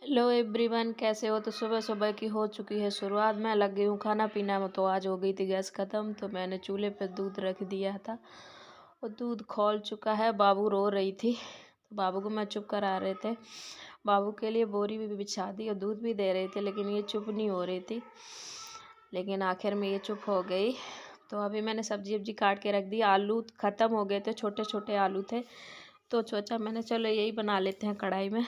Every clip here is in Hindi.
हेलो एवरीवन, कैसे हो। तो सुबह सुबह की हो चुकी है शुरुआत। मैं लग गई हूँ खाना पीना में। तो आज हो गई थी गैस ख़त्म, तो मैंने चूल्हे पे दूध रख दिया था और दूध खौल चुका है। बाबू रो रही थी, तो बाबू को मैं चुप करा रहे थे। बाबू के लिए बोरी भी बिछा दी और दूध भी दे रहे थे, लेकिन ये चुप नहीं हो रही थी। लेकिन आखिर में ये चुप हो गई। तो अभी मैंने सब्जी वब्जी काट के रख दी। आलू ख़त्म हो गए थे, छोटे छोटे आलू थे, तो सोचा मैंने चलो यही बना लेते हैं कढ़ाई में।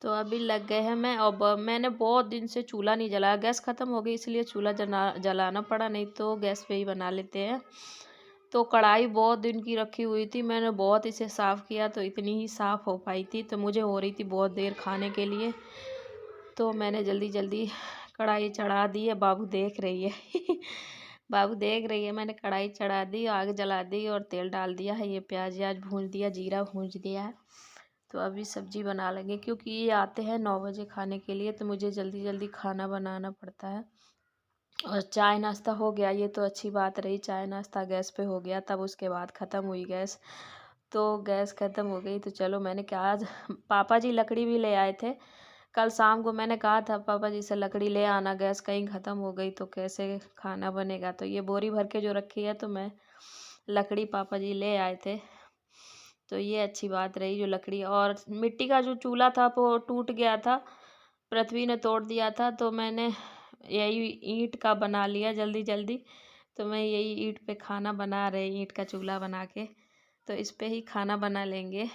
तो अभी लग गए हैं। मैंने बहुत दिन से चूल्हा नहीं जलाया, गैस ख़त्म हो गई इसलिए चूल्हा जलाना पड़ा, नहीं तो गैस पे ही बना लेते हैं। तो कढ़ाई बहुत दिन की रखी हुई थी, मैंने बहुत इसे साफ़ किया, तो इतनी ही साफ़ हो पाई थी। तो मुझे हो रही थी बहुत देर खाने के लिए, तो मैंने जल्दी जल्दी कढ़ाई चढ़ा दी है। बाबू देख रही है बाबू देख रही है। मैंने कढ़ाई चढ़ा दी, आग जला दी और तेल डाल दिया है। ये प्याज व्याज भून दिया, जीरा भून दिया है। तो अभी सब्जी बना लेंगे, क्योंकि ये आते हैं 9 बजे खाने के लिए, तो मुझे जल्दी जल्दी खाना बनाना पड़ता है। और चाय नाश्ता हो गया, ये तो अच्छी बात रही। चाय नाश्ता गैस पे हो गया, तब उसके बाद ख़त्म हुई गैस। तो गैस ख़त्म हो गई, तो चलो मैंने क्या, आज पापा जी लकड़ी भी ले आए थे। कल शाम को मैंने कहा था पापा जी से लकड़ी ले आना, गैस कहीं ख़त्म हो गई तो कैसे खाना बनेगा। तो ये बोरी भर के जो रखी है, तो मैं लकड़ी पापा जी ले आए थे। तो ये अच्छी बात रही जो लकड़ी। और मिट्टी का जो चूल्हा था वो टूट गया था, पृथ्वी ने तोड़ दिया था, तो मैंने यही ईंट का बना लिया जल्दी जल्दी। तो मैं यही ईंट पे खाना बना रही, ईंट का चूल्हा बना के, तो इस पे ही खाना बना लेंगे।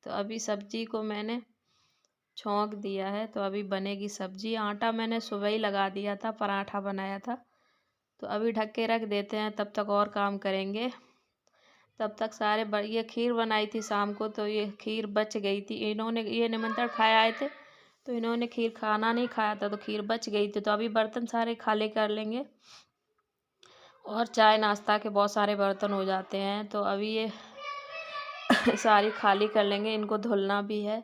तो अभी सब्जी को मैंने छौंक दिया है, तो अभी बनेगी सब्जी। आटा मैंने सुबह ही लगा दिया था, पराठा बनाया था, तो अभी ढक के रख देते हैं, तब तक और काम करेंगे। तब तक ये खीर बनाई थी शाम को, तो ये खीर बच गई थी। ये निमंत्रण खाए आए थे, तो इन्होंने खीर खाना नहीं खाया था, तो खीर बच गई थी। तो अभी बर्तन सारे खाली कर लेंगे, और चाय नाश्ता के बहुत सारे बर्तन हो जाते हैं, तो अभी ये सारी खाली कर लेंगे। इनको धुलना भी है।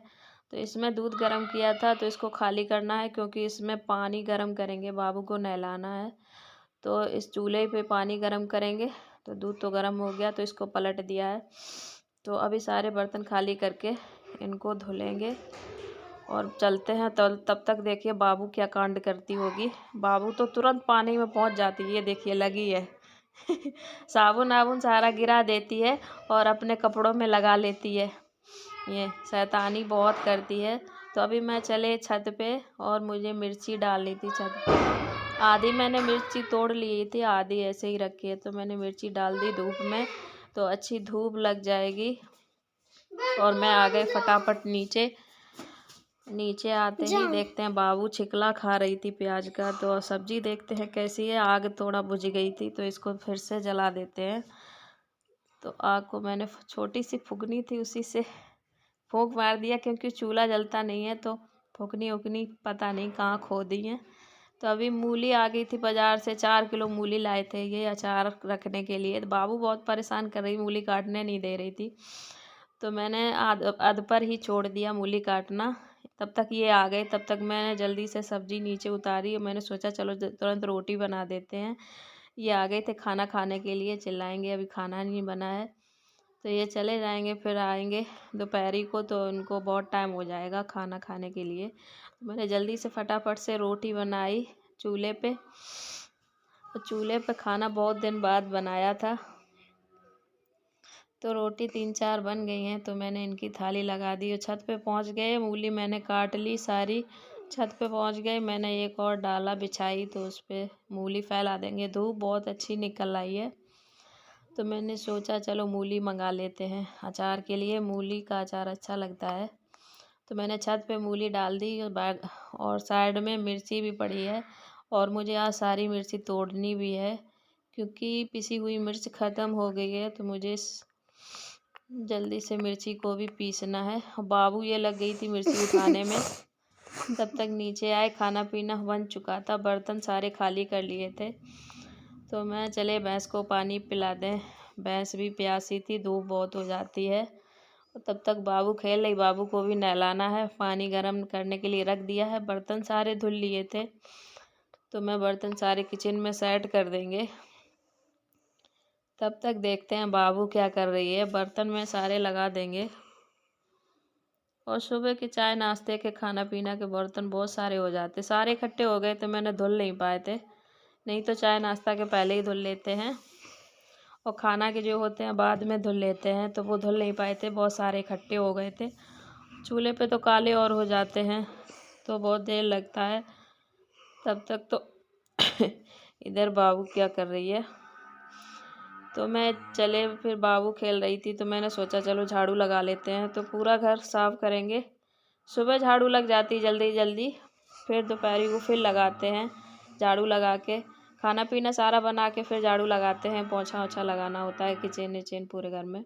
तो इसमें दूध गर्म किया था, तो इसको खाली करना है, क्योंकि इसमें पानी गर्म करेंगे, बाबू को नहलाना है। तो इस चूल्हे पे पानी गर्म करेंगे। तो दूध तो गर्म हो गया, तो इसको पलट दिया है। तो अभी सारे बर्तन खाली करके इनको धुलेंगे और चलते हैं। तब तक देखिए बाबू क्या कांड करती होगी। बाबू तो तुरंत पानी में पहुंच जाती है, ये देखिए लगी है साबुन आबुन सारा गिरा देती है और अपने कपड़ों में लगा लेती है। ये शैतानी बहुत करती है। तो अभी मैं चले छत पे, और मुझे मिर्ची डालनी थी छत पे। आधी मैंने मिर्ची तोड़ ली थी, आधी ऐसे ही रखी है, तो मैंने मिर्ची डाल दी धूप में, तो अच्छी धूप लग जाएगी। और मैं आ गई फटाफट नीचे। नीचे आते ही देखते हैं बाबू छिकला खा रही थी प्याज का। तो सब्जी देखते हैं कैसी है। आग थोड़ा बुझ गई थी, तो इसको फिर से जला देते हैं। तो आग को मैंने छोटी सी फूकनी थी, उसी से फूंक मार दिया, क्योंकि चूल्हा जलता नहीं है, तो फूकनी उकनी पता नहीं कहाँ खो दी है। तो अभी मूली आ गई थी बाज़ार से, 4 किलो मूली लाए थे ये अचार रखने के लिए। तो बाबू बहुत परेशान कर रही, मूली काटने नहीं दे रही थी, तो मैंने अध पर ही छोड़ दिया मूली काटना। तब तक ये आ गए, तब तक मैंने जल्दी से सब्जी नीचे उतारी, और मैंने सोचा चलो तुरंत रोटी बना देते हैं। ये आ गए थे खाना खाने के लिए, चिल्लाएंगे अभी खाना नहीं बना है। तो ये चले जाएंगे, फिर आएंगे दोपहरी को, तो उनको बहुत टाइम हो जाएगा खाना खाने के लिए। तो मैंने जल्दी से फटाफट से रोटी बनाई चूल्हे पे। तो चूल्हे पे खाना बहुत दिन बाद बनाया था, तो रोटी 3-4 बन गई हैं, तो मैंने इनकी थाली लगा दी और छत पे पहुंच गए। मूली मैंने काट ली सारी, छत पे पहुंच गए। मैंने एक और डाला बिछाई, तो उस पर मूली फैला देंगे। धूप बहुत अच्छी निकल आई है, तो मैंने सोचा चलो मूली मंगा लेते हैं अचार के लिए। मूली का अचार अच्छा लगता है। तो मैंने छत पे मूली डाल दी, और साइड में मिर्ची भी पड़ी है, और मुझे आज सारी मिर्ची तोड़नी भी है, क्योंकि पिसी हुई मिर्च ख़त्म हो गई है, तो मुझे जल्दी से मिर्ची को भी पीसना है। बाबू ये लग गई थी मिर्ची उठाने में, तब तक नीचे आए। खाना पीना बन चुका था, बर्तन सारे खाली कर लिए थे। तो मैं चले भैंस को पानी पिला दें, भैंस भी प्यासी थी, धूप बहुत हो जाती है। तब तक बाबू खेल रही, बाबू को भी नहलाना है, पानी गर्म करने के लिए रख दिया है। बर्तन सारे धुल लिए थे, तो मैं बर्तन सारे किचन में सेट कर देंगे। तब तक देखते हैं बाबू क्या कर रही है, बर्तन में सारे लगा देंगे। और सुबह के चाय नाश्ते के खाना पीना के बर्तन बहुत सारे हो जाते, सारे इकट्ठे हो गए तो मैंने धुल नहीं पाए थे, नहीं तो चाय नाश्ता के पहले ही धुल लेते हैं और खाना के जो होते हैं बाद में धुल लेते हैं, तो वो धुल नहीं पाए थे, बहुत सारे इकट्ठे हो गए थे। चूल्हे पे तो काले और हो जाते हैं तो बहुत देर लगता है। तब तक तो इधर बाबू क्या कर रही है, तो मैं चले फिर बाबू खेल रही थी तो मैंने सोचा चलो झाड़ू लगा लेते हैं, तो पूरा घर साफ़ करेंगे। सुबह झाड़ू लग जाती जल्दी जल्दी, फिर दोपहर को फिर लगाते हैं झाड़ू लगा के, खाना पीना सारा बना के फिर झाड़ू लगाते हैं, पोछा वोछा लगाना होता है किचन विचन पूरे घर में,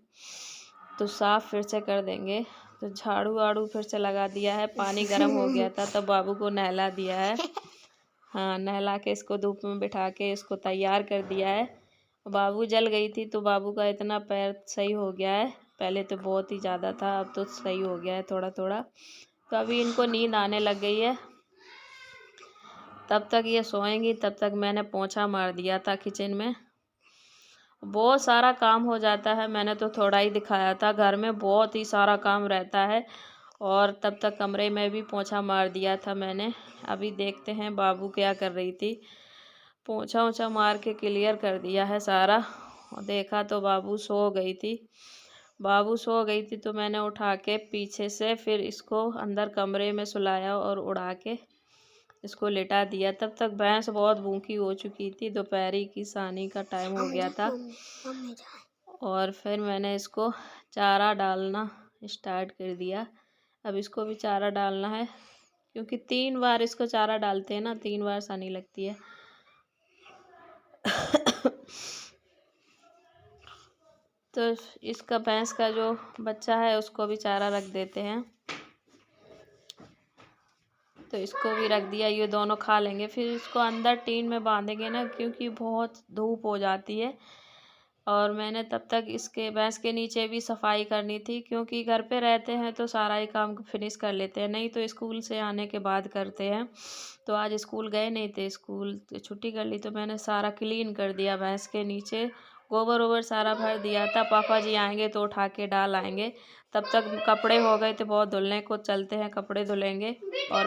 तो साफ़ फिर से कर देंगे। तो झाड़ू वाड़ू फिर से लगा दिया है, पानी गर्म हो गया था तब बाबू को नहला दिया है। हाँ, नहला के इसको धूप में बिठा के इसको तैयार कर दिया है। बाबू जल गई थी तो बाबू का इतना पैर सही हो गया है, पहले तो बहुत ही ज़्यादा था, अब तो सही हो गया है थोड़ा थोड़ा। तो अभी इनको नींद आने लग गई है, तब तक ये सोएंगी, तब तक मैंने पोंछा मार दिया था किचन में। बहुत सारा काम हो जाता है, मैंने तो थोड़ा ही दिखाया था, घर में बहुत ही सारा काम रहता है। और तब तक कमरे में भी पोंछा मार दिया था मैंने। अभी देखते हैं बाबू क्या कर रही थी, पोंछा ओछा मार के क्लियर कर दिया है सारा। और देखा तो बाबू सो गई थी, बाबू सो गई थी तो मैंने उठा के पीछे से फिर इसको अंदर कमरे में सुलाया और उड़ा के इसको लेटा दिया। तब तक भैंस बहुत भूखी हो चुकी थी, दोपहरी की सानी का टाइम हो गया था। और फिर मैंने इसको चारा डालना स्टार्ट कर दिया। अब इसको भी चारा डालना है, क्योंकि 3 बार इसको चारा डालते हैं ना, 3 बार सानी लगती है। तो इसका भैंस का जो बच्चा है उसको भी चारा रख देते हैं, तो इसको भी रख दिया, ये दोनों खा लेंगे। फिर इसको अंदर टीन में बांधेंगे ना, क्योंकि बहुत धूप हो जाती है। और मैंने तब तक इसके भैंस के नीचे भी सफाई करनी थी, क्योंकि घर पे रहते हैं तो सारा ही काम फिनिश कर लेते हैं, नहीं तो स्कूल से आने के बाद करते हैं। तो आज स्कूल गए नहीं थे, स्कूल छुट्टी कर ली, तो मैंने सारा क्लीन कर दिया, भैंस के नीचे गोबर वोबर सारा भर दिया था। पापा जी आएंगे तो उठा के डाल आएंगे। तब तक कपड़े हो गए थे बहुत धुलने को, चलते हैं कपड़े धुलेंगे। और